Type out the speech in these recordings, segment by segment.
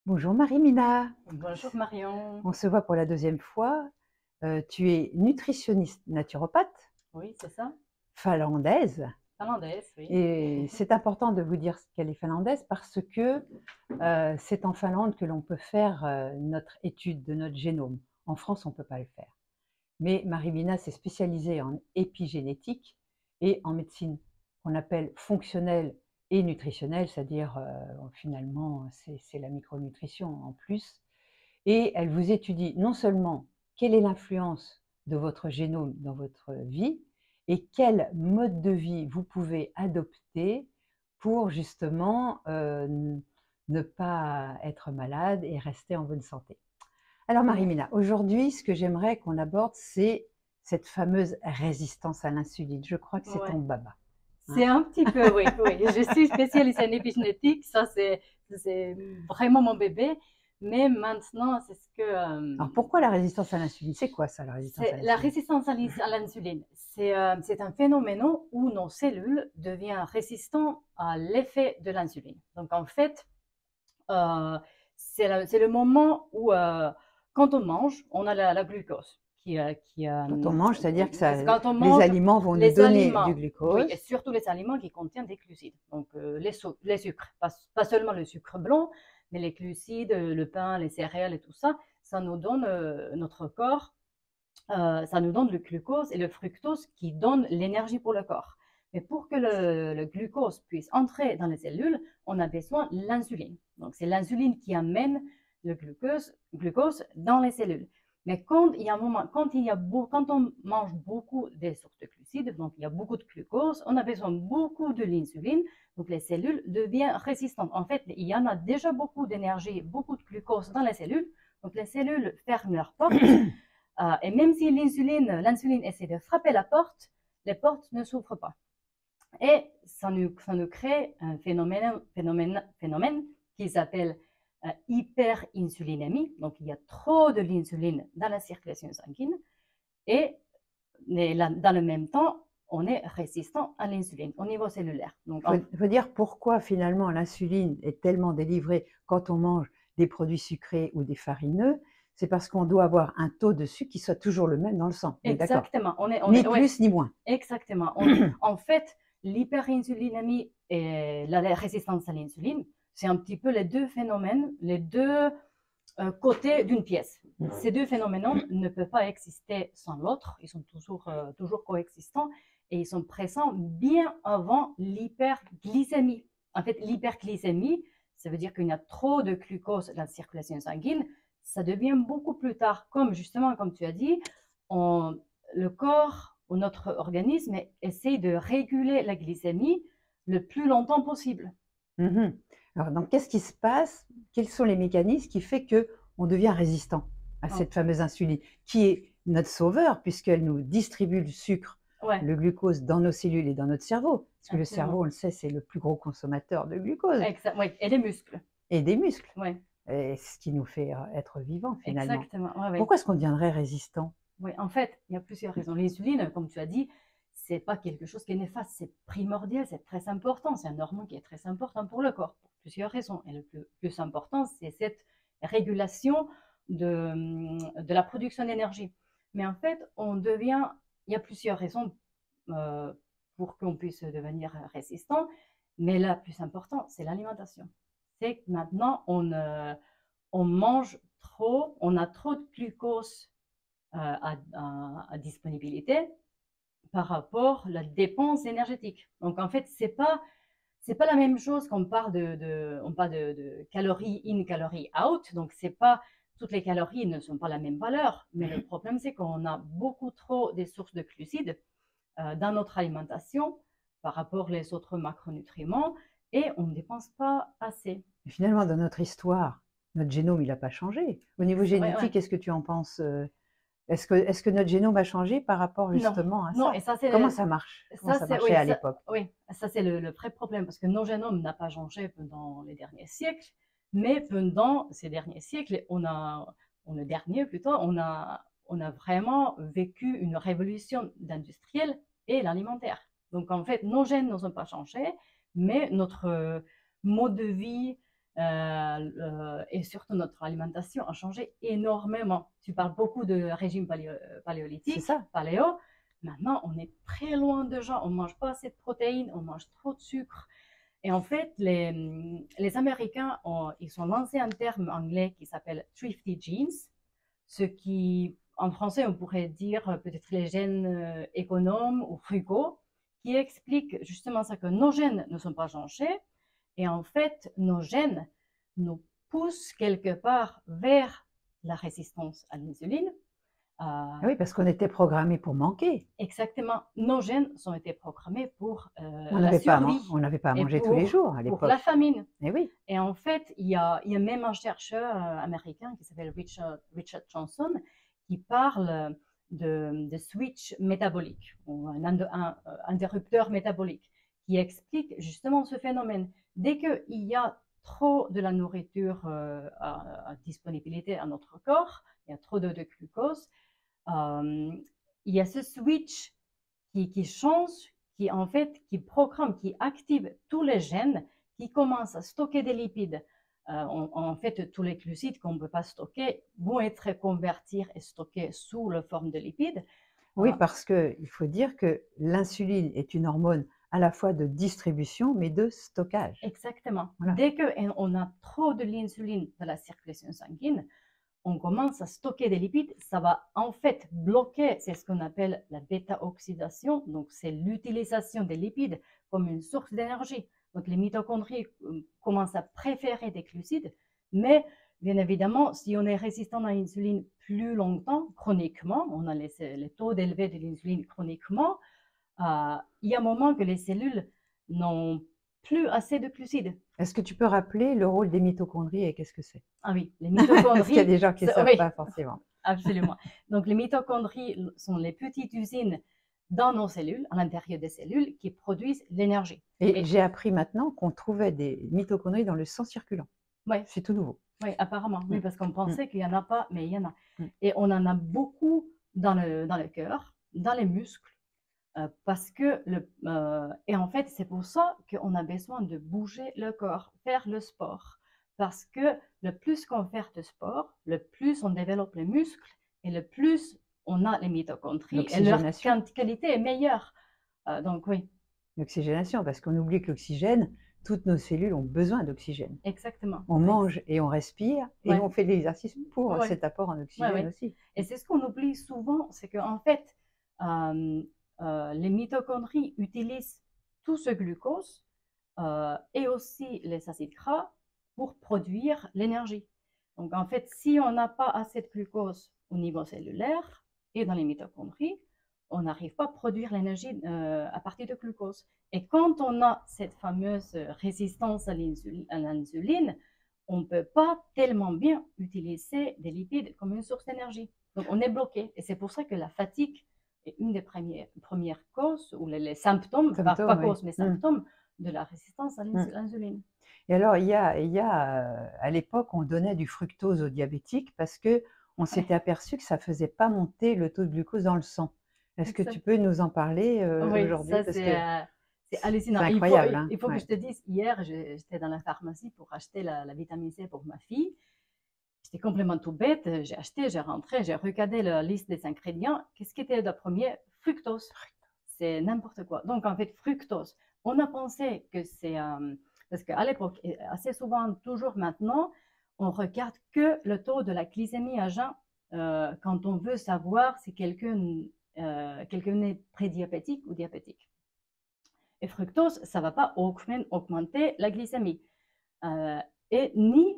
Bonjour Marie-Mina, Bonjour Marion. on se voit pour la deuxième fois. Tu es nutritionniste naturopathe Oui, c'est ça. finlandaise Finlandaise, oui. et c'est important de vous dire qu'elle est finlandaise parce que c'est en Finlande que l'on peut faire notre étude de notre génome. En France, on ne peut pas le faire. Mais Marie-Mina s'est spécialisée en épigénétique et en médecine qu'on appelle fonctionnelle et nutritionnelle, c'est-à-dire finalement c'est la micronutrition en plus. Et elle vous étudie non seulement quelle est l'influence de votre génome dans votre vie et quel mode de vie vous pouvez adopter pour justement ne pas être malade et rester en bonne santé. Alors Marie-Mina, aujourd'hui, ce que j'aimerais qu'on aborde, c'est cette fameuse résistance à l'insuline. Je crois que c'est Ouais. ton baba. Hein. C'est un petit peu, oui, oui. Je suis spécialiste en épigénétique, ça c'est vraiment mon bébé. Mais maintenant, c'est ce que Alors pourquoi la résistance à l'insuline? C'est quoi ça, la résistance à c'est la l'insuline? résistance à l'insuline. C'est un phénomène où nos cellules deviennent résistantes à l'effet de l'insuline. Donc en fait, euh, c'est le moment où, quand on mange, on a la glucose Quand on mange, c'est-à-dire que ça, quand on les mange aliments vont nous les donner du aliments, oui, et glucose. surtout les aliments qui contiennent des glucides, donc les sucres, pas seulement le sucre blanc, mais les glucides, le pain, les céréales et tout ça, ça nous donne notre corps, ça nous donne le glucose et le fructose qui donnent l'énergie pour le corps. Mais pour que le glucose puisse entrer dans les cellules, on a besoin de l'insuline. Donc c'est l'insuline qui amène le glucose dans les cellules. Mais quand il y a un moment, quand on mange beaucoup des sources de glucides, donc il y a beaucoup de glucose, on a besoin beaucoup de l'insuline, donc les cellules deviennent résistantes. En fait, il y en a déjà beaucoup d'énergie, beaucoup de glucose dans les cellules, donc les cellules ferment leurs portes. Et même si l'insuline essaie de frapper la porte, les portes ne s'ouvrent pas. Et ça nous crée un phénomène qui s'appelle hyperinsulinémie. Donc, il y a trop de l'insuline dans la circulation sanguine. Et dans le même temps, on est résistant à l'insuline au niveau cellulaire. Donc, Faut dire pourquoi finalement l'insuline est tellement délivrée quand on mange des produits sucrés ou des farineux. C'est parce qu'on doit avoir un taux de sucre qui soit toujours le même dans le sang. D'accord. exactement. Ni Ouais, plus ni moins. exactement. En fait, l'hyperinsulinémie et la résistance à l'insuline, c'est un petit peu les deux phénomènes, les deux côtés d'une pièce. Ces deux phénomènes ne peuvent pas exister sans l'autre, ils sont toujours coexistants et ils sont présents bien avant l'hyperglycémie. En fait, l'hyperglycémie, ça veut dire qu'il y a trop de glucose dans la circulation sanguine, ça devient beaucoup plus tard, comme justement, comme tu as dit, le corps ou notre organisme essaye de réguler la glycémie le plus longtemps possible. Mmh. Alors donc qu'est-ce qui se passe? Quels sont les mécanismes qui fait qu'on devient résistant à Oh, cette fameuse insuline, qui est notre sauveur puisqu'elle nous distribue le sucre, ouais, le glucose dans nos cellules et dans notre cerveau? Parce que le cerveau, absolument. on le sait, c'est le plus gros consommateur de glucose Oui, et les muscles. et des muscles. Ouais, Et ce qui nous fait être vivants finalement. exactement. Ouais, ouais. Pourquoi est-ce qu'on deviendrait résistant? Ouais, en fait, il y a plusieurs raisons. L'insuline, comme tu as dit, c'est pas quelque chose qui est néfaste, c'est primordial, c'est très important. C'est un hormone qui est très important pour le corps, pour plusieurs raisons. Et le plus important, c'est cette régulation de la production d'énergie. Mais en fait, il y a plusieurs raisons euh, pour qu'on puisse devenir résistant. Mais la plus importante, c'est l'alimentation. C'est que maintenant, on mange trop, on a trop de glucose à disponibilité par rapport à la dépense énergétique. Donc en fait, c'est pas la même chose qu'on parle on parle de calories in, calories out. Donc c'est pas toutes les calories ne sont pas la même valeur, mais le problème c'est qu'on a beaucoup trop des sources de glucides dans notre alimentation par rapport aux autres macronutriments et on ne dépense pas assez. Et finalement, dans notre histoire, notre génome, il n'a pas changé. Au niveau C'est vrai, génétique, ouais. qu'est-ce que tu en penses? Est-ce que notre génome a changé par rapport Non, justement à non, ça? et Comment ça marche? Comment ça marchait oui, à l'époque? ça c'est le vrai problème parce que nos génomes n'a pas changé pendant les derniers siècles, mais pendant ces derniers siècles, le dernier plutôt, on a vraiment vécu une révolution industrielle et l'alimentaire. Donc en fait, nos gènes ne sont pas changés, mais notre mode de vie, et surtout notre alimentation a changé énormément. Tu parles beaucoup de régime C'est paléolithique, ça. paléo. Maintenant, on est très loin de gens. On mange pas assez de protéines, on mange trop de sucre. Et en fait, les Américains, ils ont lancé un terme anglais qui s'appelle thrifty genes, ce qui, en français, on pourrait dire peut-être les gènes économes ou frugaux, qui explique justement ça, que nos gènes ne sont pas changés. Et en fait, nos gènes nous poussent quelque part vers la résistance à l'insuline. Ah oui, parce qu'on était programmé pour manquer. Exactement, nos gènes ont été programmés pour On la n'avait pas, survie on n'avait pas à et manger tous les jours à pour la l'époque. famine. Eh oui. Et en fait, il y a même un chercheur américain qui s'appelle Richard Johnson qui parle de switch métabolique, ou un interrupteur métabolique, qui explique justement ce phénomène. Dès qu'il y a trop de la nourriture à disponibilité à notre corps, il y a trop de glucose, il y a ce switch qui change, qui en fait, qui programme, qui active tous les gènes qui commencent à stocker des lipides. En fait, tous les glucides qu'on ne peut pas stocker vont être convertis et stockés sous la forme de lipides. Oui, parce qu'il faut dire que l'insuline est une hormone à la fois de distribution, mais de stockage. Exactement. Voilà. Dès qu'on a trop de l'insuline dans la circulation sanguine, on commence à stocker des lipides, ça va en fait bloquer, c'est ce qu'on appelle la bêta-oxydation, donc c'est l'utilisation des lipides comme une source d'énergie. Donc les mitochondries commencent à préférer des glucides, mais bien évidemment, si on est résistant à l'insuline plus longtemps, chroniquement, on a les taux élevés de l'insuline chroniquement, il y a un moment que les cellules n'ont plus assez de glucides. Est-ce que tu peux rappeler le rôle des mitochondries et qu'est-ce que c'est? Ah oui, les Parce mitochondries. qu'il y a des gens qui ne savent oui, pas forcément. absolument. Donc les mitochondries sont les petites usines dans nos cellules, à l'intérieur des cellules, qui produisent l'énergie. Et j'ai appris maintenant qu'on trouvait des mitochondries dans le sang circulant. Ouais, C'est tout nouveau. oui, apparemment, oui, parce qu'on pensait qu'il n'y en a pas, mais il y en a. Mm. Et on en a beaucoup dans le cœur, dans les muscles, parce que et en fait, c'est pour ça qu'on a besoin de bouger le corps, faire le sport. Parce que le plus qu'on fait de sport, le plus on développe les muscles et le plus on a les mitochondries et leur qualité est meilleure. Donc oui. L'oxygénation, parce qu'on oublie que l'oxygène, toutes nos cellules ont besoin d'oxygène. Exactement. On mange et on respire et Ouais. on fait des exercices pour Ouais. cet apport en oxygène aussi. Et c'est ce qu'on oublie souvent, c'est qu'en fait, les mitochondries utilisent tout ce glucose et aussi les acides gras pour produire l'énergie. Donc en fait, si on n'a pas assez de glucose au niveau cellulaire et dans les mitochondries, on n'arrive pas à produire l'énergie à partir de glucose. Et quand on a cette fameuse résistance à l'insuline, on ne peut pas tellement bien utiliser des lipides comme une source d'énergie. Donc on est bloqué. Et c'est pour ça que la fatigue est une des premières causes, ou les symptômes, pas causes, mais symptômes de la résistance à l'insuline. Et alors, il y a à l'époque, on donnait du fructose aux diabétiques parce qu'on s'était aperçu que ça ne faisait pas monter le taux de glucose dans le sang. Est-ce que tu peux nous en parler aujourd'hui? Oui, ça c'est hallucinant. C'est incroyable. Il faut que je te dise, hier, j'étais dans la pharmacie pour acheter la vitamine C pour ma fille. J'étais complètement tout bête. J'ai acheté, j'ai rentré, j'ai regardé la liste des ingrédients. Qu'est-ce qui était le premier? Fructose. C'est n'importe quoi. Donc, en fait, fructose. On a pensé que c'est... parce qu'à l'époque, et assez souvent, toujours maintenant, on regarde que le taux de la glycémie à jeun quand on veut savoir si quelqu'un est prédiabétique ou diabétique. Et fructose, ça ne va pas augmenter la glycémie et ni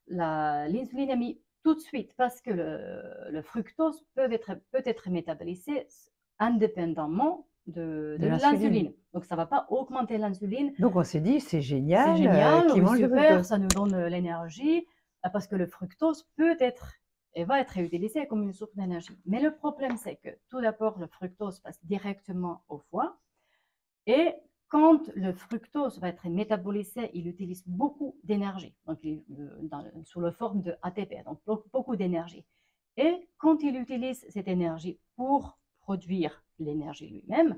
l'insulinémie tout de suite, parce que le fructose peut être métabolisé indépendamment de l'insuline. Donc ça ne va pas augmenter l'insuline. Donc on s'est dit, c'est génial, super, ça nous donne l'énergie, parce que le fructose peut être et va être utilisé comme une source d'énergie. Mais le problème, c'est que tout d'abord, le fructose passe directement au foie. Et quand le fructose va être métabolisé, il utilise beaucoup d'énergie, donc sous la forme de ATP, donc beaucoup d'énergie. Et quand il utilise cette énergie pour produire l'énergie lui-même,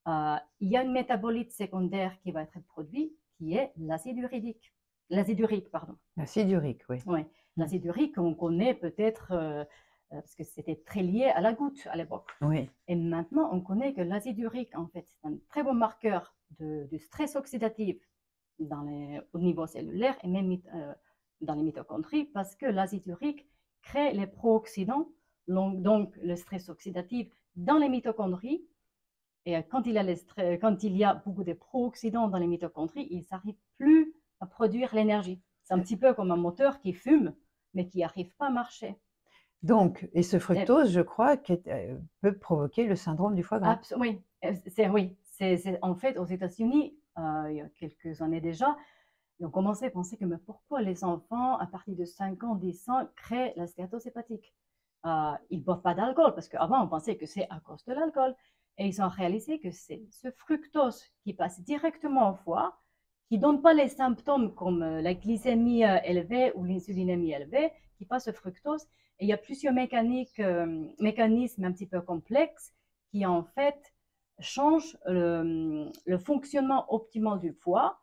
il y a une métabolite secondaire qui va être produit, qui est l'acide urique. L'acide urique, pardon. L'acide urique, oui. Ouais. L'acide urique, on connaît peut-être, parce que c'était très lié à la goutte à l'époque. Oui. Et maintenant, on connaît que l'acide urique, en fait, c'est un très bon marqueur du stress oxydatif au niveau cellulaire et même dans les mitochondries, parce que l'acide urique crée les pro-oxydants, donc le stress oxydatif dans les mitochondries. Et quand il y a beaucoup de pro-oxydants dans les mitochondries, ils n'arrivent plus à produire l'énergie. C'est un petit peu comme un moteur qui fume, mais qui n'arrive pas à marcher. Donc, et ce fructose, je crois, peut provoquer le syndrome du foie gras. Oui, en fait, aux États-Unis, il y a quelques années déjà, ils ont commencé à penser que mais pourquoi les enfants, à partir de 5 ans, 10 ans, créent la stéatose hépatique. Ils ne boivent pas d'alcool, parce qu'avant, on pensait que c'est à cause de l'alcool. Et ils ont réalisé que c'est ce fructose qui passe directement au foie, qui ne donne pas les symptômes comme la glycémie élevée ou l'insulinémie élevée, qui passe au fructose. Et il y a plusieurs mécanismes un petit peu complexes qui, en fait, changent le fonctionnement optimal du foie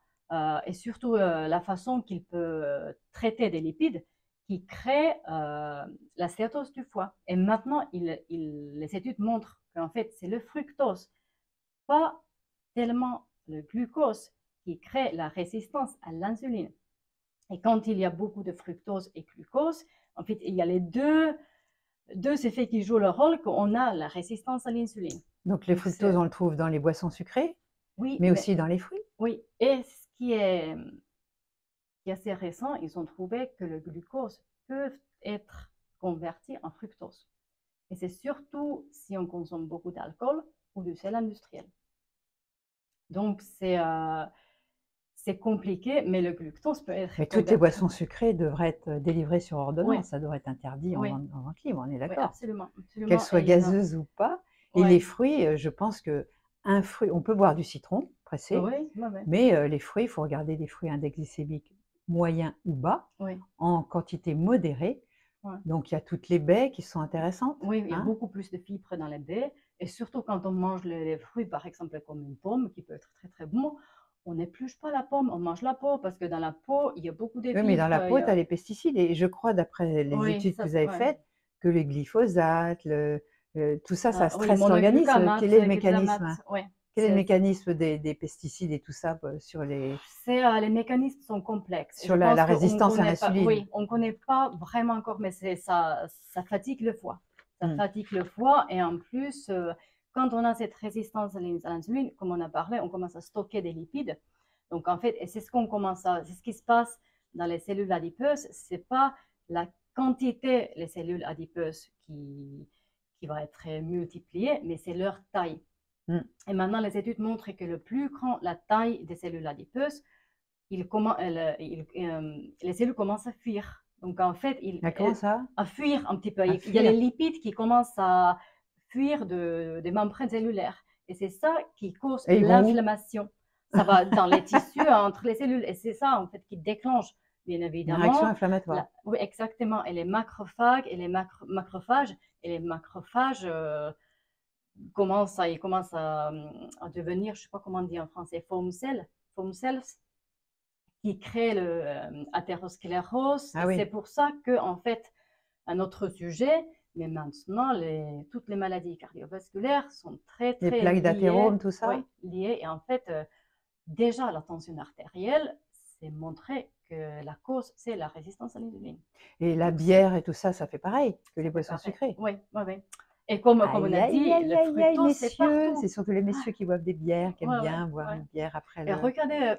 et surtout la façon qu'il peut traiter des lipides qui crée la stéatose du foie. Et maintenant, les études montrent qu'en fait, c'est le fructose, pas tellement le glucose, qui crée la résistance à l'insuline. Et quand il y a beaucoup de fructose et glucose, en fait, il y a les deux effets qui jouent le rôle, qu'on a la résistance à l'insuline. Donc, le fructose, on le trouve dans les boissons sucrées, oui, mais aussi dans les fruits. Oui, et ce qui est assez récent, ils ont trouvé que le glucose peut être converti en fructose. Et c'est surtout si on consomme beaucoup d'alcool ou du sel industriel. Donc, c'est compliqué, mais le glucose peut être... Mais toutes les boissons sucrées devraient être délivrées sur ordonnance. Oui. Ça devrait être interdit en vente libre, on est d'accord. Oui, absolument. Qu'elles soient gazeuses ou pas. Et les fruits, je pense qu'un fruit, on peut boire du citron pressé, mais les fruits, il faut regarder des fruits index glycémique moyen ou bas, en quantité modérée. Donc, il y a toutes les baies qui sont intéressantes. Oui, il y a beaucoup plus de fibres dans les baies. Et surtout quand on mange les fruits, par exemple, comme une pomme, qui peut être très très bon, on n'épluche pas la pomme, on mange la peau, parce que dans la peau, il y a beaucoup de fibres. Oui, mais dans la peau, tu as les pesticides. Et je crois, d'après les études que vous avez faites, que les glyphosates, tout ça, ça stresse l'organisme. Quel est le mécanisme? Quel est le mécanisme des pesticides et tout ça sur les... Les mécanismes sont complexes. Sur la résistance à l'insuline. Oui, on ne connaît pas vraiment encore, mais ça fatigue le foie. Ça fatigue le foie et en plus, quand on a cette résistance à l'insuline, comme on a parlé, on commence à stocker des lipides. Donc en fait, c'est ce qui se passe dans les cellules adipeuses. C'est pas la quantité des cellules adipeuses qui va être multipliée, mais c'est leur taille. Et maintenant, les études montrent que le plus grand la taille des cellules adipeuses, les cellules commencent à fuir. Donc, en fait, à fuir un petit peu. Il y a les lipides qui commencent à fuir des membranes cellulaires. Et c'est ça qui cause l'inflammation. Ça va dans les tissus, entre les cellules. Et c'est ça, en fait, qui déclenche, bien évidemment. Une réaction inflammatoire. Oui, exactement. Et les macrophages, commence à devenir, je ne sais pas comment on dit en français, foam cells, qui créent l'athérosclérose. C'est pour ça que, en fait, un autre sujet, mais maintenant, toutes les maladies cardiovasculaires sont très les plaques d'athérome, tout ça. Oui, liées. Et en fait, déjà, la tension artérielle, c'est montré que la cause, c'est la résistance à l'insuline. Et la bière et tout ça, ça fait pareil que les boissons sucrées. Oui. Et comme on a dit, le fructose, c'est partout. C'est surtout les messieurs qui boivent des bières, qui aiment bien boire une bière après le... Et regardez,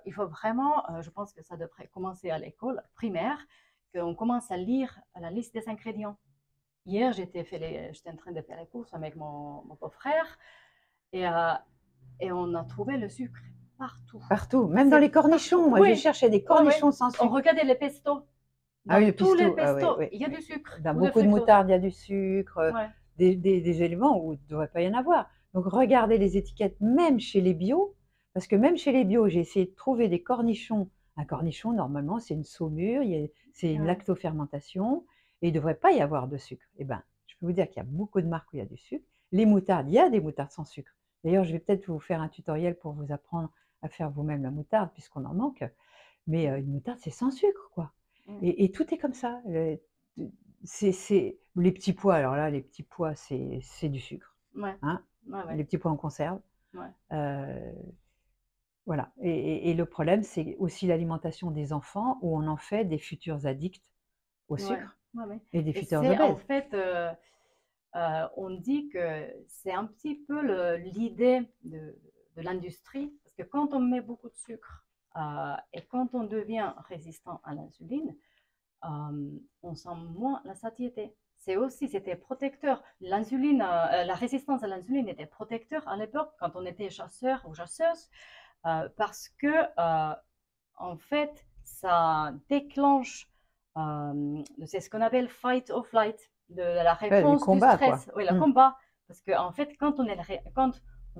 il faut vraiment, je pense que ça devrait commencer à l'école primaire, qu'on commence à lire la liste des ingrédients. Hier, j'étais en train de faire les courses avec mon beau-frère et on a trouvé le sucre partout. Partout, même dans les cornichons. Moi, je cherchais des cornichons sans sucre. On regardait les pestos. Tous les pestos, il y a du sucre. Dans beaucoup de moutarde, il y a du sucre, des éléments où il ne devrait pas y en avoir. Donc, regardez les étiquettes, même chez les bio, parce que même chez les bio, j'ai essayé de trouver des cornichons. Un cornichon, normalement, c'est une saumure, c'est une lactofermentation, et il ne devrait pas y avoir de sucre. Eh bien, je peux vous dire qu'il y a beaucoup de marques où il y a du sucre. Les moutardes, il y a des moutardes sans sucre. D'ailleurs, je vais peut-être vous faire un tutoriel pour vous apprendre à faire vous-même la moutarde, puisqu'on en manque. Mais une moutarde, c'est sans sucre, quoi. Mmh. Et tout est comme ça. Les petits pois, alors là, les petits pois, c'est du sucre, Ouais, hein. ouais, ouais, Les petits pois en conserve. ouais. Heu, voilà et le problème, c'est aussi l'alimentation des enfants où on en fait des futurs addicts au Ouais, sucre ouais, ouais. et des Et futurs c'est en obèses. fait, on dit que c'est un petit peu l'idée de l'industrie, parce que quand on met beaucoup de sucre et quand on devient résistant à l'insuline, on sent moins la satiété. C'était protecteur. L'insuline, la résistance à l'insuline était protecteur à l'époque quand on était chasseur ou chasseuse, parce que en fait, ça déclenche, c'est ce qu'on appelle fight or flight, de la Ouais, du réponse du combat, quoi. stress, oui, le Mmh. combat. Parce qu'en fait, quand on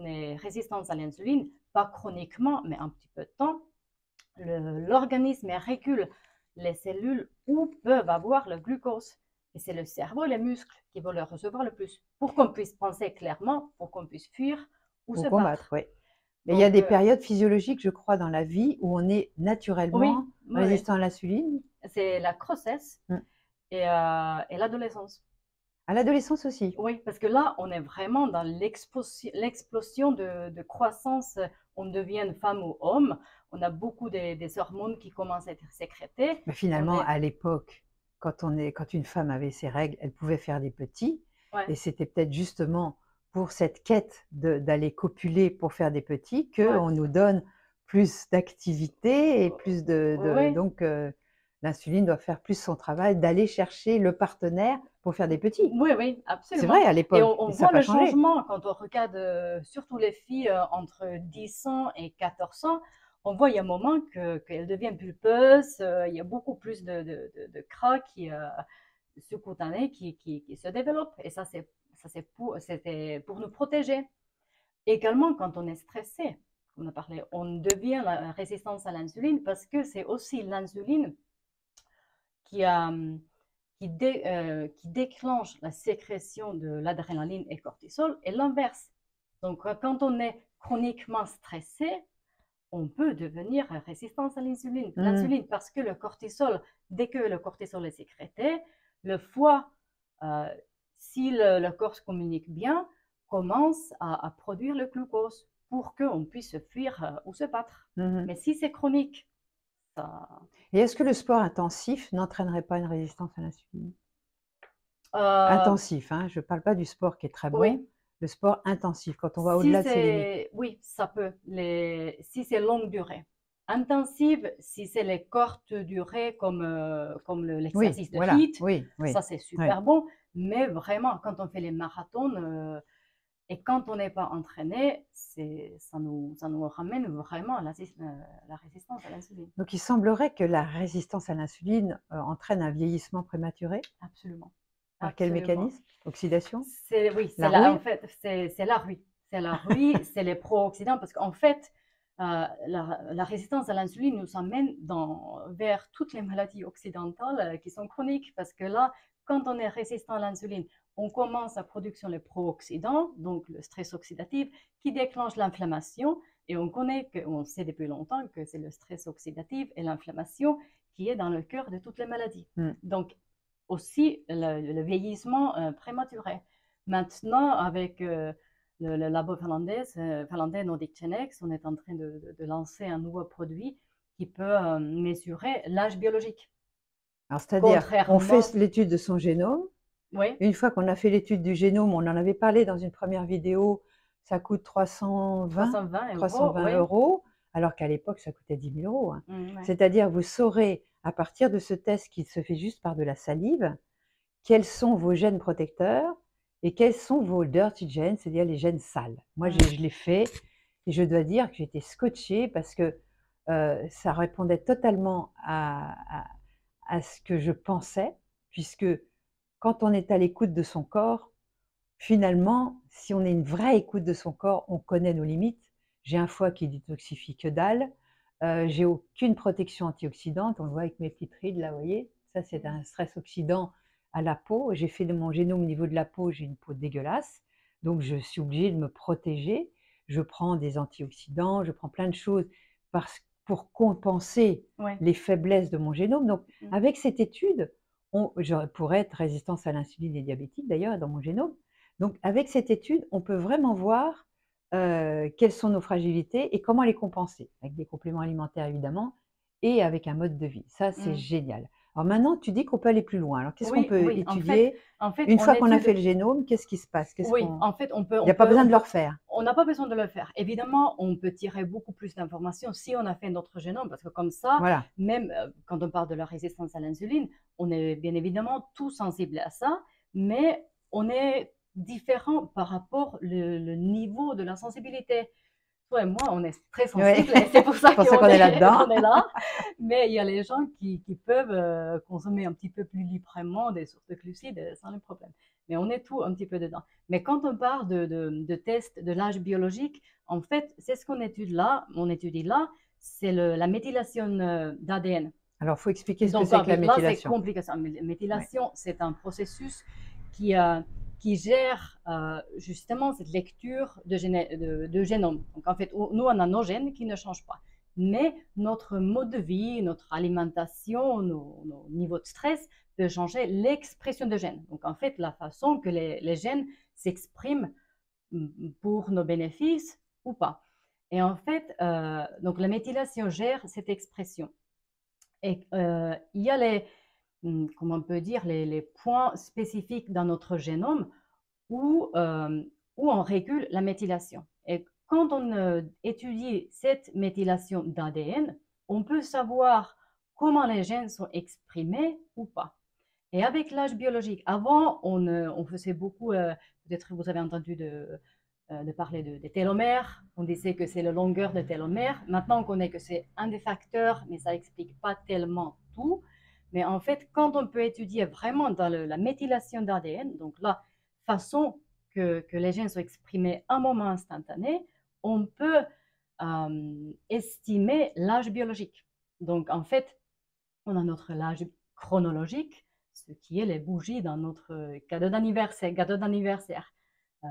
est résistant à l'insuline, pas chroniquement, mais un petit peu de temps, l'organisme régule les cellules où peuvent avoir le glucose. Et c'est le cerveau et les muscles qui vont le recevoir le plus, pour qu'on puisse penser clairement, pour qu'on puisse fuir ou Ou se combattre, battre. oui. Et il y a Donc, des périodes physiologiques, je crois, dans la vie où on est oui, naturellement oui, oui, résistant à l'insuline. c'est la grossesse Mmh. et l'adolescence. À l'adolescence aussi. Oui, parce que là, on est vraiment dans l'explosion de croissance. On devient femme ou homme. On a beaucoup des hormones qui commencent à être sécrétées. Mais On finalement, est, à l'époque, quand une femme avait ses règles, elle pouvait faire des petits ouais, et c'était peut-être justement pour cette quête d'aller copuler pour faire des petits ouais, qu'on nous donne plus d'activité et plus oui, donc l'insuline doit faire plus son travail d'aller chercher le partenaire pour faire des petits. oui, oui, C'est vrai absolument. à Et l'époque, on mais ça n'a voit pas le changé. changement quand on regarde surtout les filles entre 10 ans et 14 ans. On voit il y a un moment qu'elles deviennent pulpeuses. Il y a beaucoup plus de gras sous-cutané qui se développe. Et c'était pour nous protéger. Également, quand on est stressé, on a parlé, on devient la résistance à l'insuline parce que c'est aussi l'insuline qui, a, qui déclenche la sécrétion de l'adrénaline et cortisol et l'inverse. Donc, quand on est chroniquement stressé, on peut devenir résistant à l'insuline. Mmh. L'insuline, parce que le cortisol, dès que le cortisol est sécrété, le foie, euh, si le corps se communique bien, commence à produire le glucose pour qu'on puisse fuir ou se battre. Mmh. Mais si c'est chronique, ça... Et est-ce que le sport intensif n'entraînerait pas une résistance à l'insuline? Euh, Intensif, hein, je ne parle pas du sport qui est très bon, oui, le sport intensif, quand on va si au-delà de ses limites. c'est, oui, ça peut. Si c'est longue durée. Intensive, si c'est les courtes durées comme Oui, l'exercice de voilà, HIIT, oui, oui, ça c'est oui. super bon. Mais vraiment, quand on fait les marathons et quand on n'est pas entraîné, ça nous ramène vraiment à la résistance à l'insuline. Donc il semblerait que la résistance à l'insuline, entraîne un vieillissement prématuré. Absolument. Par quel Absolument. mécanisme? Oxydation? Oui, La rouille? en fait, c'est la ruie. C'est la ruie, c'est les pro-oxydants, parce qu'en fait, la résistance à l'insuline nous amène vers toutes les maladies occidentales qui sont chroniques, parce que là, quand on est résistant à l'insuline, on commence la production des pro-oxydants, donc le stress oxydatif, qui déclenche l'inflammation, et on sait depuis longtemps que c'est le stress oxydatif et l'inflammation qui est dans le cœur de toutes les maladies. Mmh. Donc, aussi le vieillissement prématuré. Maintenant, avec le labo finlandais Nordic Genex, on est en train de lancer un nouveau produit qui peut mesurer l'âge biologique. Alors c'est-à-dire, on fait Contrairement, l'étude de son génome. oui, Une fois qu'on a fait l'étude du génome, on en avait parlé dans une première vidéo, ça coûte 320 320 euros, oui, €, alors qu'à l'époque, ça coûtait 10 000 €, hein. ouais. C'est-à-dire, vous saurez, à partir de ce test qui se fait juste par de la salive, quels sont vos gènes protecteurs et quels sont vos dirty genes, c'est-à-dire les gènes sales. Moi, je l'ai fait et je dois dire que j'étais scotchée parce que ça répondait totalement à ce que je pensais, puisque quand on est à l'écoute de son corps, finalement, si on est une vraie écoute de son corps, on connaît nos limites. J'ai un foie qui détoxifie que dalle, j'ai aucune protection antioxydante, on le voit avec mes petites rides là, vous voyez? Ça, c'est un stress oxydant à la peau. J'ai fait de mon génome au niveau de la peau, j'ai une peau dégueulasse, donc je suis obligée de me protéger. Je prends des antioxydants, je prends plein de choses pour compenser Ouais. les faiblesses de mon génome. Donc, Mmh. avec cette étude, je pourrais être résistance à l'insuline et diabétique d'ailleurs dans mon génome. Donc, avec cette étude, on peut vraiment voir quelles sont nos fragilités et comment les compenser, avec des compléments alimentaires évidemment et avec un mode de vie. Ça, c'est Mmh. génial. Alors maintenant, tu dis qu'on peut aller plus loin. Alors, qu'est-ce qu'on Oui, peut oui, étudier? en fait, Une on fois qu'on a fait étude. le génome, qu'est-ce qui se passe? Oui, en fait, Il n'y a pas besoin de le refaire. on n'a pas besoin de le faire. Évidemment, on peut tirer beaucoup plus d'informations si on a fait notre génome, parce que comme ça, Voilà. même quand on parle de la résistance à l'insuline, on est bien évidemment tout sensible à ça, mais on est différent par rapport le niveau de la sensibilité. Toi et moi, on est très Ouais. sensibles et c'est pour ça C'est pour ça qu'on qu'on est est, là-dedans. on est là. Mais il y a les gens qui peuvent consommer un petit peu plus librement des sources de glucides sans les problèmes. Mais on est tout un petit peu dedans. Mais quand on parle de tests de l'âge biologique, en fait, c'est ce qu'on étudie là, c'est la méthylation d'ADN. Alors, il faut expliquer ce que Donc, c'est que la là, c'est méthylation. compliqué. La Ouais. méthylation, c'est un processus qui, qui gère justement cette lecture de génome. Donc, en fait, nous, on a nos gènes qui ne changent pas. Mais notre mode de vie, notre alimentation, nos niveaux de stress peuvent changer l'expression de gènes. Donc, en fait, la façon que les gènes s'expriment pour nos bénéfices ou pas. Et en fait, donc la méthylation gère cette expression. Et il y a comment on peut dire, les points spécifiques dans notre génome où, où on régule la méthylation. Et quand on étudie cette méthylation d'ADN, on peut savoir comment les gènes sont exprimés ou pas. Et avec l'âge biologique, avant, on faisait beaucoup, peut-être vous avez entendu de parler des télomères. On disait que c'est la longueur des télomères. Maintenant, on connaît que c'est un des facteurs, mais ça n'explique pas tellement tout. Mais en fait, quand on peut étudier vraiment dans la méthylation d'ADN, donc la façon que les gènes sont exprimés à un moment instantané, on peut estimer l'âge biologique. Donc, en fait, on a notre âge chronologique, ce qui est les bougies dans notre cadeau d'anniversaire. Euh,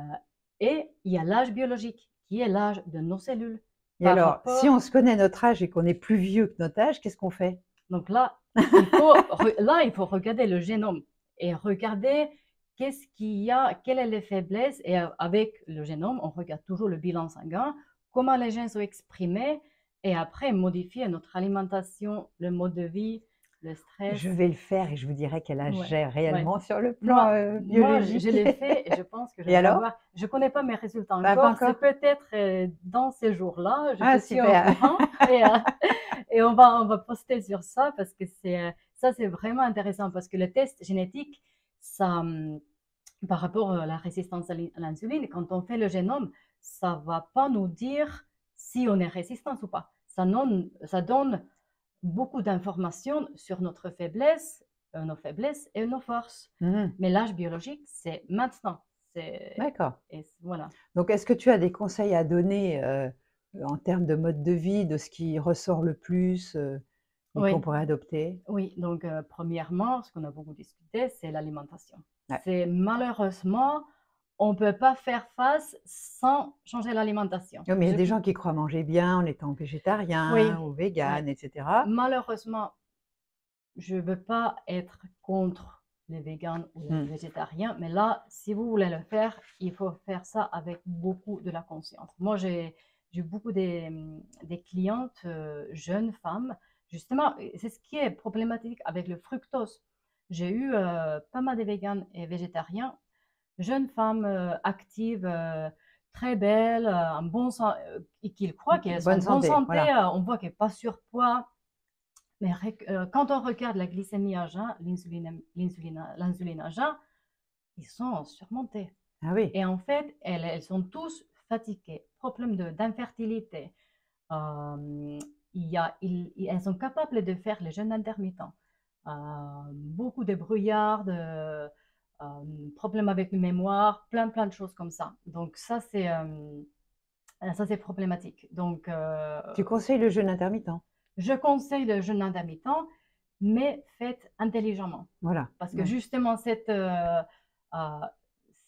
et il y a l'âge biologique, qui est l'âge de nos cellules. Et alors, si on se connaît notre âge et qu'on est plus vieux que notre âge, qu'est-ce qu'on fait? Donc là, il faut regarder le génome et regarder qu'est-ce qu'il y a, quelles sont les faiblesses. Et avec le génome, on regarde toujours le bilan sanguin, comment les gènes sont exprimés, et après modifier notre alimentation, le mode de vie, le stress. Je vais le faire et je vous dirai quel âge Ouais, j'ai ouais. réellement sur le plan Moi, biologique. je l'ai fait et je pense que je Et vais alors? avoir. Je connais pas mes résultats Bah, pas encore. C'est encore? peut-être dans ces jours-là. Je Ah, te tiens au super. courant et on va poster sur ça parce que ça, c'est vraiment intéressant parce que le test génétique, ça, par rapport à la résistance à l'insuline, quand on fait le génome, ça va pas nous dire si on est résistant ou pas. Ça donne beaucoup d'informations sur notre faiblesse, nos faiblesses et nos forces. Mhm. Mais l'âge biologique, c'est maintenant. D'accord. Voilà. Donc, est-ce que tu as des conseils à donner en termes de mode de vie, de ce qui ressort le plus et qu'on Oui, pourrait adopter? oui. Donc, premièrement, ce qu'on a beaucoup discuté, c'est l'alimentation. Ouais. C'est malheureusement, on ne peut pas faire face sans changer l'alimentation. Oui, mais il y a des gens qui croient manger bien en étant Oui, végétarien ou ouais. vegan, etc. Malheureusement, je ne veux pas être contre les véganes ou les végétariens, mais là, si vous voulez le faire, il faut faire ça avec beaucoup de la conscience. Moi, j'ai beaucoup des clientes jeunes femmes. Justement, c'est ce qui est problématique avec le fructose. J'ai eu pas mal de véganes et végétariens, jeunes femmes actives, très belles, en bon et qu'ils croient qu'elles sont en Bonne bonne santé, santé. voilà. On voit qu'elles pas surpoids. Mais quand on regarde la glycémie à jeun, l'insuline à jeun, ils sont surmontés. Ah oui. Et en fait, elles sont tous fatiguées, problème d'infertilité. Elles sont capables de faire les jeûnes intermittents. Beaucoup de brouillard, problèmes avec la mémoire, plein de choses comme ça. Donc ça, c'est problématique. Donc, Tu conseilles le jeûne intermittent? je conseille le jeûne intermittent, mais faites intelligemment. Voilà. Parce que Ouais. justement,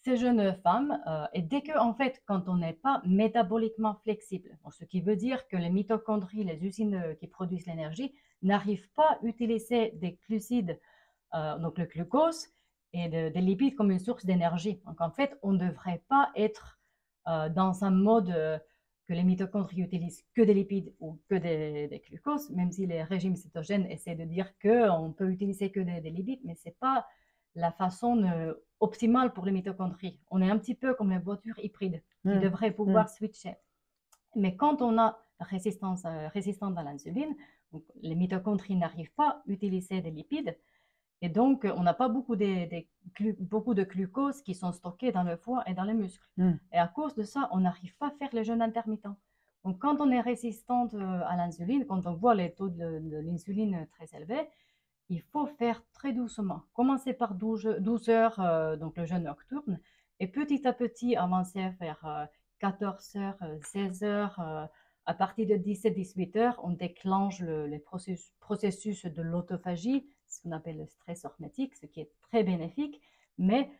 ces jeunes femmes, et dès que, en fait, quand on n'est pas métaboliquement flexible, donc ce qui veut dire que les mitochondries, les usines qui produisent l'énergie, n'arrivent pas à utiliser des glucides, donc le glucose, et des lipides comme une source d'énergie. Donc en fait, on ne devrait pas être dans un mode que les mitochondries utilisent que des lipides ou que des glucoses, même si les régimes cétogènes essaient de dire qu'on peut utiliser que des lipides, mais ce n'est pas la façon optimale pour les mitochondries. On est un petit peu comme les voitures hybrides qui devraient pouvoir switcher. Mais quand on a résistance à l'insuline, donc les mitochondries n'arrivent pas à utiliser des lipides, et donc on n'a pas beaucoup de glucose qui sont stockés dans le foie et dans les muscles. Et à cause de ça, on n'arrive pas à faire les jeûnes intermittents. Donc quand on est résistante à l'insuline, quand on voit les taux de l'insuline très élevés, il faut faire très doucement. Commencer par 12 heures, donc le jeûne nocturne, et petit à petit avancer vers 14 heures, 16 heures. À partir de 17-18 heures, on déclenche les processus de l'autophagie, ce qu'on appelle le stress hormétique, ce qui est très bénéfique, mais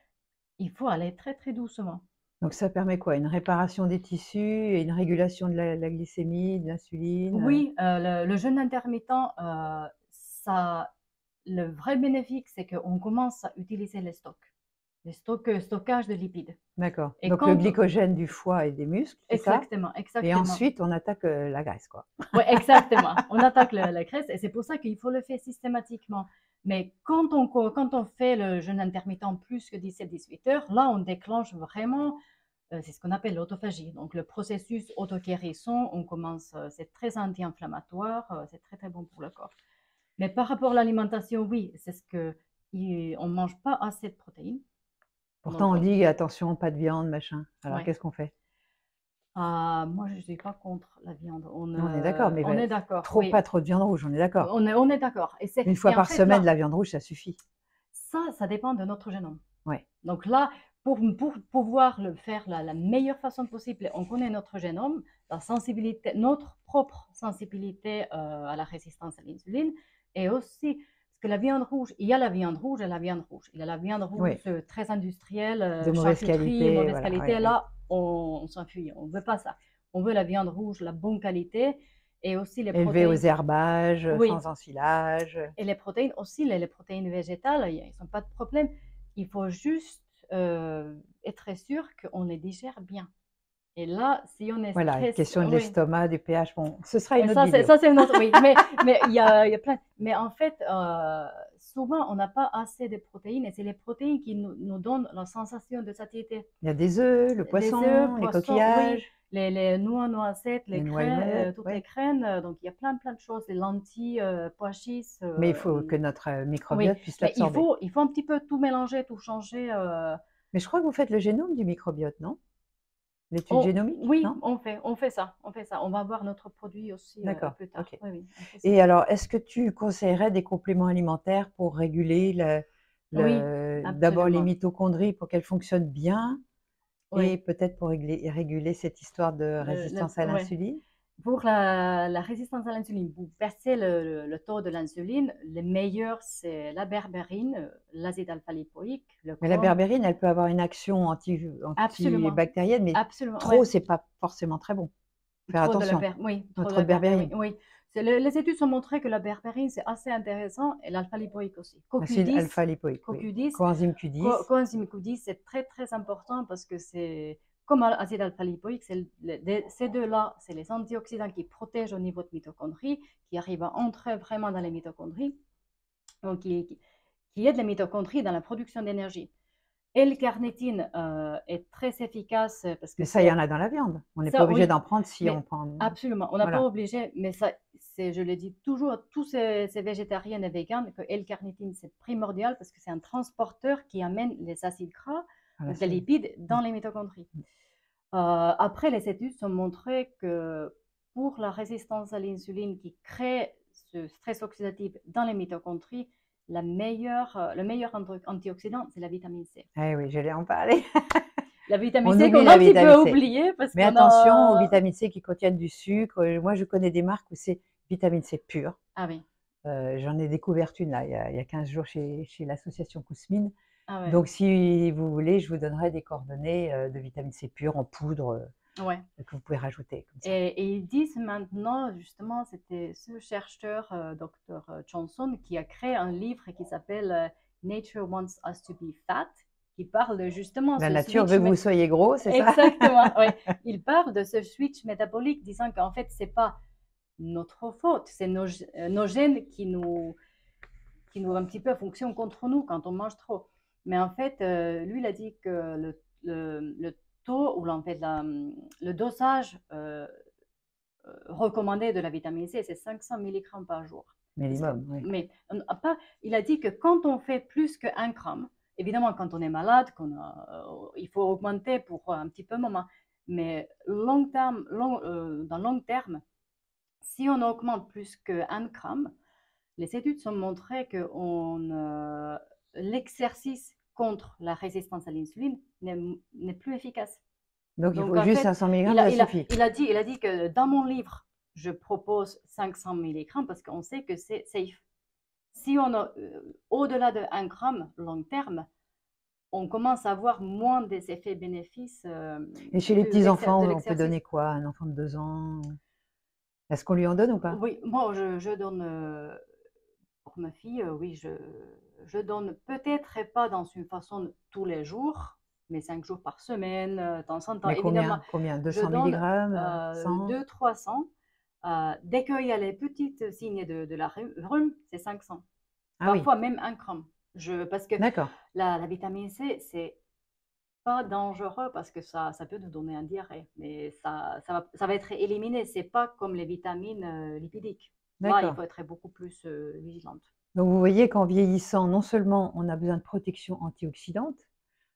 il faut aller très très doucement. Donc ça permet quoi? Une réparation des tissus et une régulation de la glycémie, de l'insuline? Oui, le jeûne intermittent, le vrai bénéfice, c'est qu'on commence à utiliser les stockages de lipides. D'accord. Et Donc le glycogène du foie et des muscles, c'est ça? Exactement, Et exactement. ensuite, on attaque la graisse, quoi. Oui, exactement. On attaque la graisse, et c'est pour ça qu'il faut le faire systématiquement. Mais quand on fait le jeûne intermittent plus que 17-18 heures, là, on déclenche vraiment, c'est ce qu'on appelle l'autophagie. Donc le processus auto-guérissant, on commence, c'est très anti-inflammatoire, c'est très très bon pour le corps. Mais par rapport à l'alimentation, oui, c'est on ne mange pas assez de protéines. Pourtant, on dit attention, pas de viande, machin. Alors, Ouais. qu'est-ce qu'on fait? Moi, je ne suis pas contre la viande. On est d'accord, mais On est d'accord, oui. pas trop de viande rouge, on est d'accord. On est d'accord. Une fois par semaine, la viande rouge, ça suffit. Ça dépend de notre génome. Ouais. Donc là, pour pouvoir le faire la meilleure façon possible, on connaît notre génome, notre propre sensibilité à la résistance à l'insuline, et aussi, parce que la viande rouge, il y a la viande rouge et la viande rouge. Il y a la viande rouge très industrielle, de mauvaise qualité. Mauvaise qualité. Là, on s'enfuit, on ne veut pas ça. On veut la viande rouge, la bonne qualité, et aussi les élevée protéines. aux herbages, sans ensilage. Et les protéines aussi, les protéines végétales, ils n'ont pas de problème. Il faut juste être sûr qu'on les digère bien. Et là, si on est Voilà, question de l'estomac, du pH, bon, ce sera une autre vidéo. Ça, c'est une autre, oui. Mais il y a plein. Mais en fait, souvent, on n'a pas assez de protéines, et c'est les protéines qui nous donnent la sensation de satiété. Il y a des œufs, le poisson, les coquillages. Oui. Les noix, noisettes, les graines, toutes les graines. Donc, il y a plein de choses, les lentilles, pois chiches. Mais il faut que notre microbiote puisse l'absorber. Il faut un petit peu tout mélanger, tout changer. Mais je crois que vous faites le génome du microbiote, non? L'étude génomique? Oui, non, on fait ça. On va voir notre produit aussi plus tard. Okay. Oui, et alors, est-ce que tu conseillerais des compléments alimentaires pour réguler d'abord les mitochondries pour qu'elles fonctionnent bien, et peut-être pour réguler cette histoire de résistance à l'insuline? Pour la résistance à l'insuline, pour baisser le taux de l'insuline, le meilleur, c'est la berbérine, l'acide alpha-lipoïque. Mais la berbérine, elle peut avoir une action antibactérienne, mais trop, c'est pas forcément très bon. Faire attention. Trop de berbérine. Oui. Les études ont montré que la berbérine, c'est assez intéressant, et l'alpha-lipoïque aussi. L'acide alpha-lipoïque, coenzyme Q10. Coenzyme Q10, c'est très très important, parce que c'est comme l'acide alpha-lipoïque, ces deux-là, c'est les antioxydants qui protègent au niveau de mitochondries, qui arrivent à entrer vraiment dans les mitochondries, donc qui aident les mitochondries dans la production d'énergie. L-carnitine est très efficace, parce que mais ça, il y en a dans la viande. On n'est pas obligé d'en prendre si on prend. Absolument, on n'est pas obligé, mais ça, je le dis toujours à tous ces végétariens et véganes, que L-carnitine, c'est primordial, parce que c'est un transporteur qui amène les acides gras, les lipides, dans les mitochondries. Après, les études ont montré que pour la résistance à l'insuline qui crée ce stress oxydatif dans les mitochondries, le meilleur antioxydant, c'est la vitamine C. Eh oui, j'allais en parler. La vitamine C qu'on a un petit peu oubliée. Mais attention aux vitamines C qui contiennent du sucre. Moi, je connais des marques où c'est vitamine C pure. Ah oui. J'en ai découvert une là, il y a 15 jours chez l'association Kousmine. Ah ouais. Donc si vous voulez, je vous donnerai des coordonnées, de vitamine C pure en poudre, Ouais. que vous pouvez rajouter comme ça. Et ils disent maintenant, justement, c'était ce chercheur, Dr. Johnson, qui a créé un livre qui s'appelle Nature Wants Us to Be Fat, qui parle de justement La ce nature switch. veut que vous soyez gros, c'est ça? Exactement, oui. Il parle de ce switch métabolique, disant qu'en fait, c'est pas notre faute, c'est nos gènes qui nous un petit peu fonctionnent contre nous quand on mange trop. Mais en fait, lui, il a dit que le taux ou en fait le dosage recommandé de la vitamine C, c'est 500 mg par jour. Minimum, oui. Mais pas, il a dit que quand on fait plus que 1 gramme, évidemment, quand on est malade, il faut augmenter pour un petit peu moment. Mais dans long terme, si on augmente plus que 1 gramme, les études ont montré que l'exercice contre la résistance à l'insuline n'est plus efficace. Donc il Donc, faut en juste fait, 500 il milligrammes, a, ça il a, suffit? il a dit que dans mon livre, je propose 500 milligrammes parce qu'on sait que c'est safe. Si on a au-delà de 1 gramme long terme, on commence à avoir moins des effets bénéfices Et chez les de petits-enfants, on peut l'exercice. donner quoi à un enfant de 2 ans? Est-ce qu'on lui en donne ou pas? Oui, moi, je donne pour ma fille, oui, je donne peut-être pas dans une façon tous les jours, mais 5 jours par semaine, de temps en temps. Mais Évidemment, combien? je 200 donne milligrammes, 100? 200-300. Dès qu'il y a les petites signes de la rhume, c'est 500. Ah oui, Parfois même 1 gramme. Parce que d'accord. la vitamine C, c'est pas dangereux parce que ça peut nous donner un diarrhée, mais ça va être éliminé. C'est pas comme les vitamines lipidiques. Là, il D'accord. faut être beaucoup plus vigilante. Donc vous voyez qu'en vieillissant, non seulement on a besoin de protection antioxydante,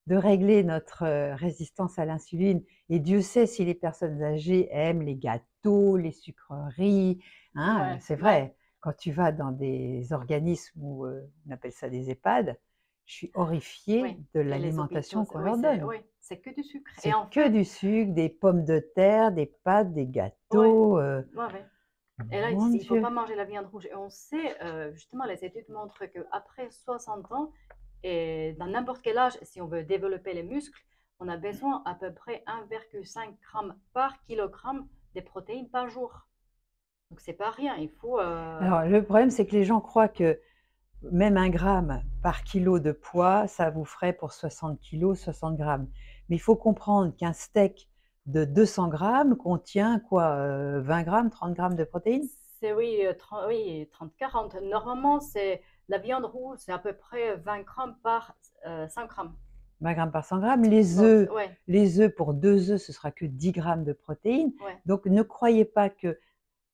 de régler notre, résistance à l'insuline, et Dieu sait si les personnes âgées aiment les gâteaux, les sucreries, hein, Ouais, c'est ouais. vrai. Quand tu vas dans des organismes où, on appelle ça des EHPAD, je suis horrifiée Oui, de et les hôpitaux, l'alimentation qu'on oui, leur donne. oui, c'est que du sucre. Et C'est en que fait, du sucre, des pommes de terre, des pâtes, des ouais, gâteaux, ouais, ouais. Et là, ils mon disent il ne faut Dieu! pas manger la viande rouge. Et on sait, justement, les études montrent qu'après 60 ans, et dans n'importe quel âge, si on veut développer les muscles, on a besoin à peu près 1,5 g par kilogramme de protéines par jour. Donc, c'est pas rien. Il faut. Alors le problème, c'est que les gens croient que même 1 gramme par kilo de poids, ça vous ferait pour 60 kilos, 60 grammes. Mais il faut comprendre qu'un steak de 200 grammes contient quoi, 20 grammes, 30 grammes de protéines? C'est oui, 30, oui, 30-40. Normalement, c'est la viande rouge, c'est à peu près 20 grammes par 100 grammes. 20 grammes par 100 grammes. Les Donc, œufs, ouais, pour 2 œufs, ce sera que 10 grammes de protéines. ouais, Donc ne croyez pas que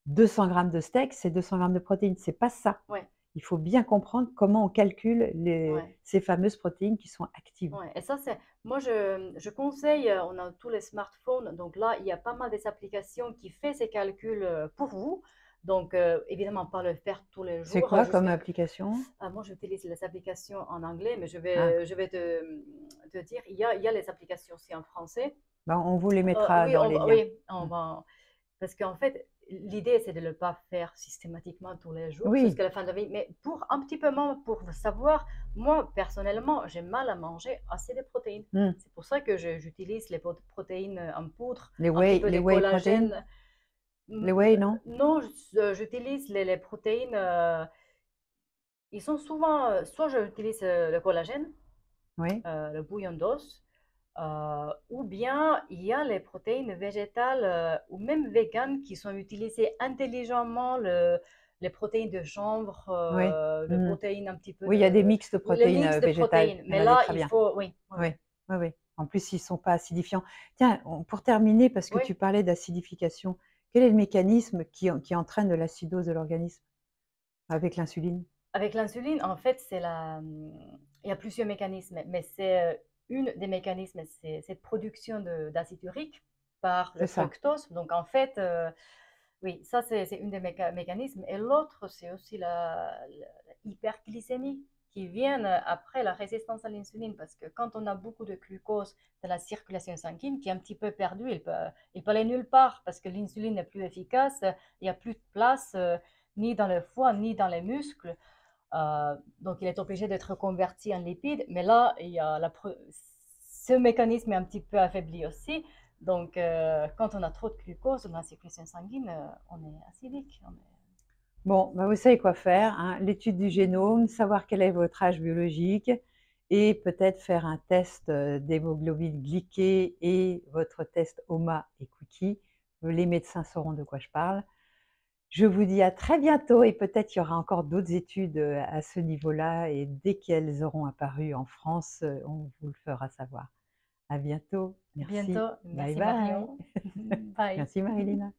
200 grammes de steak, c'est 200 grammes de protéines. C'est pas ça. ouais, Il faut bien comprendre comment on calcule ouais. ces fameuses protéines qui sont actives. Ouais, et ça, moi, je conseille, on a tous les smartphones, donc là, il y a pas mal des applications qui font ces calculs pour vous. Donc, évidemment, pas le faire tous les C'est jours. quoi comme application? Moi, j'utilise les applications en anglais, mais je Ah, vais, je vais te dire, il y a les applications aussi en français. ben, on vous les mettra Oui, dans les liens. oui, on Mmh. va. Parce qu'en fait, l'idée, c'est de ne le pas faire systématiquement tous les jours Oui. jusqu'à la fin de la vie. Mais pour un petit peu moins, pour savoir, moi, personnellement, j'ai mal à manger assez de protéines. Mmh. C'est pour ça que j'utilise les protéines en poudre, Les un petit whey peu les des whey protein? collagènes. Les whey, non? Non, j'utilise les protéines. Ils sont souvent, soit j'utilise le collagène, Oui. le bouillon d'os, ou bien il y a les protéines végétales ou même véganes qui sont utilisées intelligemment, les protéines de chanvre, Oui. les Mmh. protéines un petit peu Oui, il y a des de. mix de Oui, les protéines, mix de végétales. protéines. Il y Mais en a des là, très il bien. faut. Oui, oui, Oui. oui. Oui, oui. En plus, ils ne sont pas acidifiants. Tiens, pour terminer, parce que Oui. tu parlais d'acidification, quel est le mécanisme qui entraîne de l'acidose de l'organisme avec l'insuline? Avec l'insuline, en fait, il y a plusieurs mécanismes, mais c'est une des mécanismes, c'est cette production d'acide urique par le C'est ça. fructose. Donc, en fait, oui, ça, c'est une des mécanismes. Et l'autre, c'est aussi la hyperglycémie qui vient après la résistance à l'insuline. Parce que quand on a beaucoup de glucose dans la circulation sanguine qui est un petit peu perdue, il peut aller nulle part parce que l'insuline n'est plus efficace, il n'y a plus de place ni dans le foie, ni dans les muscles. Donc, il est obligé d'être converti en lipides. Mais là, il y a ce mécanisme est un petit peu affaibli aussi. Donc, quand on a trop de glucose dans la circulation sanguine, on est acidique. Bon, bah, vous savez quoi faire, hein. L'étude du génome, savoir quel est votre âge biologique et peut-être faire un test d'hémoglobine glyquée et votre test HOMA et Cookie. Les médecins sauront de quoi je parle. Je vous dis à très bientôt et peut-être il y aura encore d'autres études à ce niveau-là et dès qu'elles auront apparu en France, on vous le fera savoir. À bientôt. À Merci. bientôt. Bye Merci bye. Marion. Bye. Merci Marilyn.